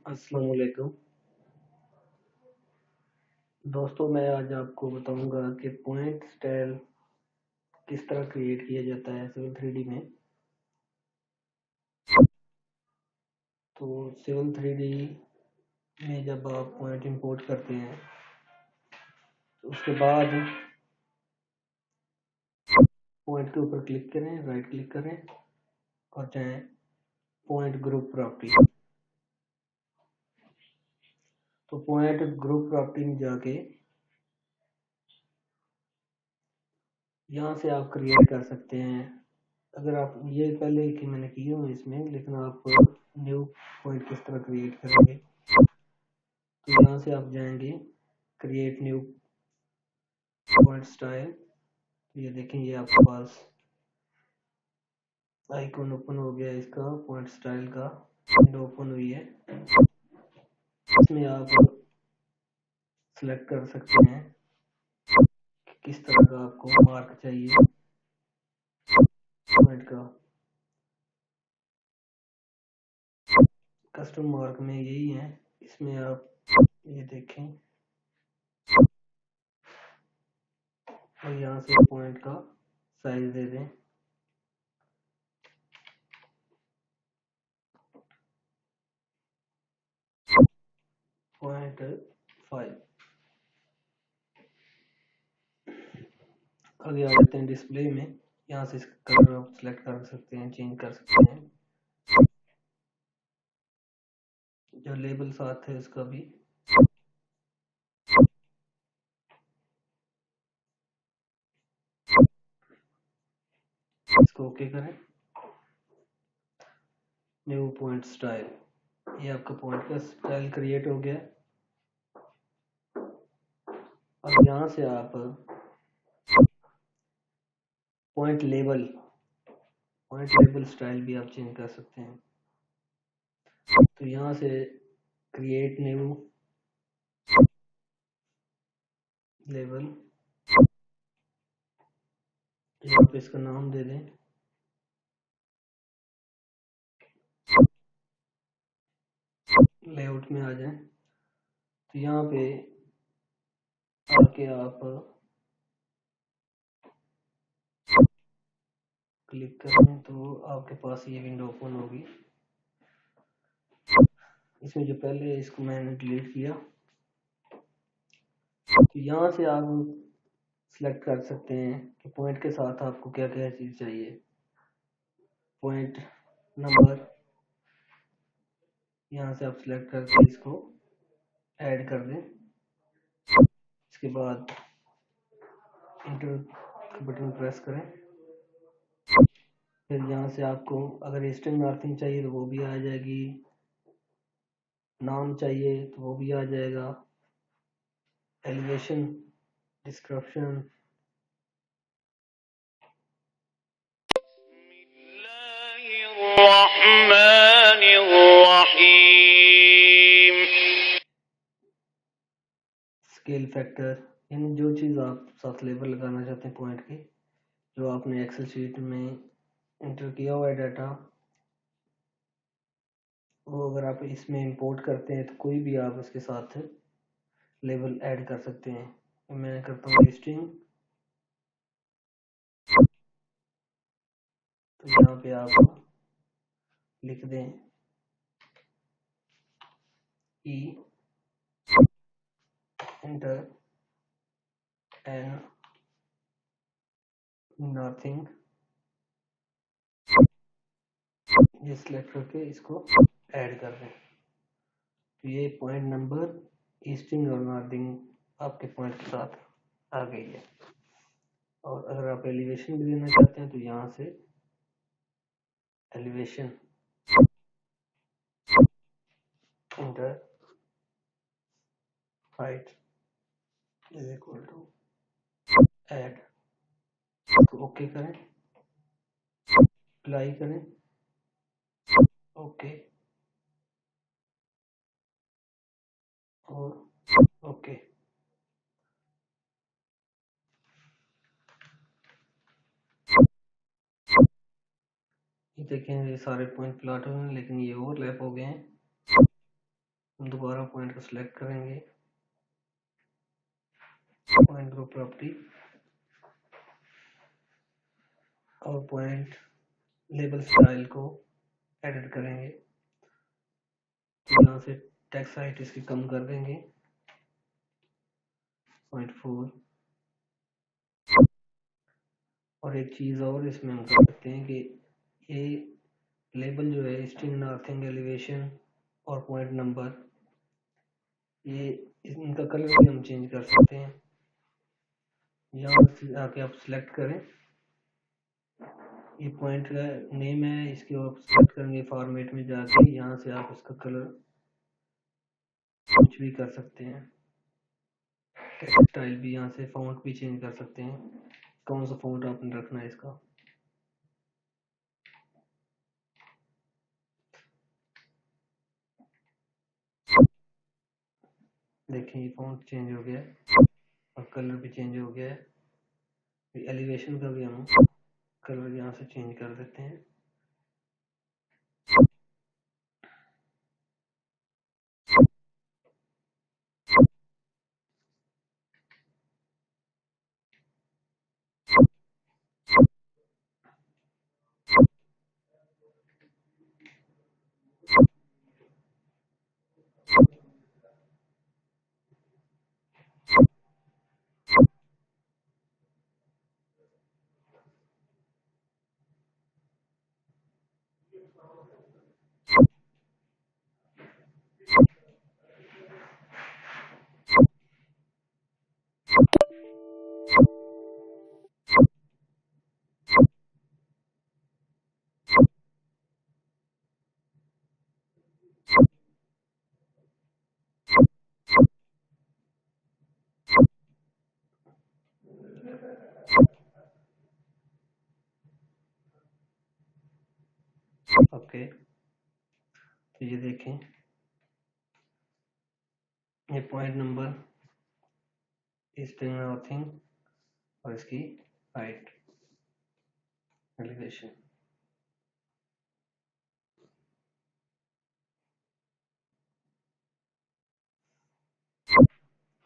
अस्सलाम वालेकुम दोस्तों, मैं आज आपको बताऊंगा कि पॉइंट स्टाइल किस तरह क्रिएट किया जाता है सिविल 3D में। तो सिविल 3D में जब आप पॉइंट इंपोर्ट करते हैं तो उसके बाद पॉइंट के ऊपर क्लिक करें, राइट क्लिक करें और जाएं पॉइंट ग्रुप प्रॉपर्टी। तो पॉइंट ग्रुप प्रॉपर्टी में जाके यहाँ से आप क्रिएट कर सकते हैं। अगर आप ये पहले कि मैंने किए हुए इसमें, लेकिन आप न्यू पॉइंट किस तरह क्रिएट करेंगे तो यहाँ से आप जाएंगे क्रिएट न्यू पॉइंट स्टाइल। ये देखें, ये आपके पास आइकॉन ओपन हो गया, इसका पॉइंट स्टाइल का विंडो ओपन हुई है। इसमें आप सिलेक्ट कर सकते हैं कि किस तरह का आपको मार्क चाहिए पॉइंट का। कस्टम मार्क में यही है, इसमें आप ये देखें और यहाँ से पॉइंट का साइज दे दें। .5। आगे आ जाते हैं डिस्प्ले में। यहाँ से इसका कलर आप सिलेक्ट कर सकते हैं, चेंज कर सकते हैं। जो लेबल साथ है इसका भी इसको ओके करें। न्यू पॉइंट स्टाइल, ये आपका पॉइंट का स्टाइल क्रिएट हो गया। अब यहाँ से आप पॉइंट लेबल स्टाइल भी आप चेंज कर सकते हैं। तो यहाँ से क्रिएट न्यू लेबल, यहाँ पे इसका नाम दे दें। लेआउट में आ जाएं तो यहाँ पे आके आप क्लिक करें तो आपके पास ये विंडो ओपन होगी। इसमें जो पहले इसको मैंने डिलीट किया, तो यहाँ से आप सिलेक्ट कर सकते हैं कि पॉइंट के साथ आपको क्या क्या चीज़ चाहिए। पॉइंट नंबर, यहाँ से आप सिलेक्ट करके इसको ऐड कर दें। इसके बाद इंटर बटन प्रेस करें। फिर यहाँ से आपको अगर ईस्टर्न नॉर्थिंग चाहिए तो वो भी आ जाएगी, नाम चाहिए तो वो भी आ जाएगा, एलिवेशन, डिस्क्रिप्शन। स्केल फैक्टर, यानी जो चीज़ आप साथ लेबल लगाना चाहते हैं पॉइंट के, जो आपने एक्सेल शीट में इंटर किया हुआ है डाटा, वो अगर आप इसमें इंपोर्ट करते हैं तो कोई भी आप इसके साथ लेबल ऐड कर सकते हैं। मैं करता हूँ लिस्टिंग, तो यहाँ पे आप लिख दें ई इंटर एंड नथिंग, ये सिलेक्ट करके इसको ऐड कर दें। तो ये पॉइंट नंबर, ईस्टिंग और नॉर्थिंग आपके पॉइंट के साथ आ गई है। और अगर आप एलिवेशन भी देना चाहते हैं तो यहाँ से elevation enter height is equal to add, इसको ओके करें, अप्लाई करें, ओके और ओके। ये देखें, ये सारे पॉइंट प्लॉट हुए हैं लेकिन ये ओवरलैप हो गए हैं। हम दोबारा पॉइंट को सिलेक्ट करेंगे, पॉइंट ग्रुप प्रॉपर्टी और पॉइंट लेबल स्टाइल को एडिट करेंगे। तो यहाँ से टेक्स्ट हाइट इसकी कम कर देंगे 0.4। और एक चीज़ और इसमें हम कर सकते हैं कि ये लेबल जो है स्ट्रिंग नॉर्थिंग एलिवेशन और पॉइंट नंबर, ये इनका कलर भी हम चेंज कर सकते हैं। यहाँ से आके आप सिलेक्ट करें, ये पॉइंट का नेम है, इसके आप सिलेक्ट करेंगे फॉर्मेट में जाके, यहाँ से आप इसका कलर कुछ भी कर सकते हैं। टेक्स्ट स्टाइल भी यहाँ से फॉन्ट भी चेंज कर सकते हैं, कौन सा फॉन्ट आपने रखना है इसका। देखिए ये फॉन्ट चेंज हो गया है और कलर भी चेंज हो गया है। एलिवेशन का भी हम कलर यहाँ से चेंज कर देते हैं। ओके, तो ये देखें, ये पॉइंट नंबर, स्ट्रिंग नॉर्थिंग और इसकी हाइट एलिवेशन।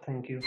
Thank you.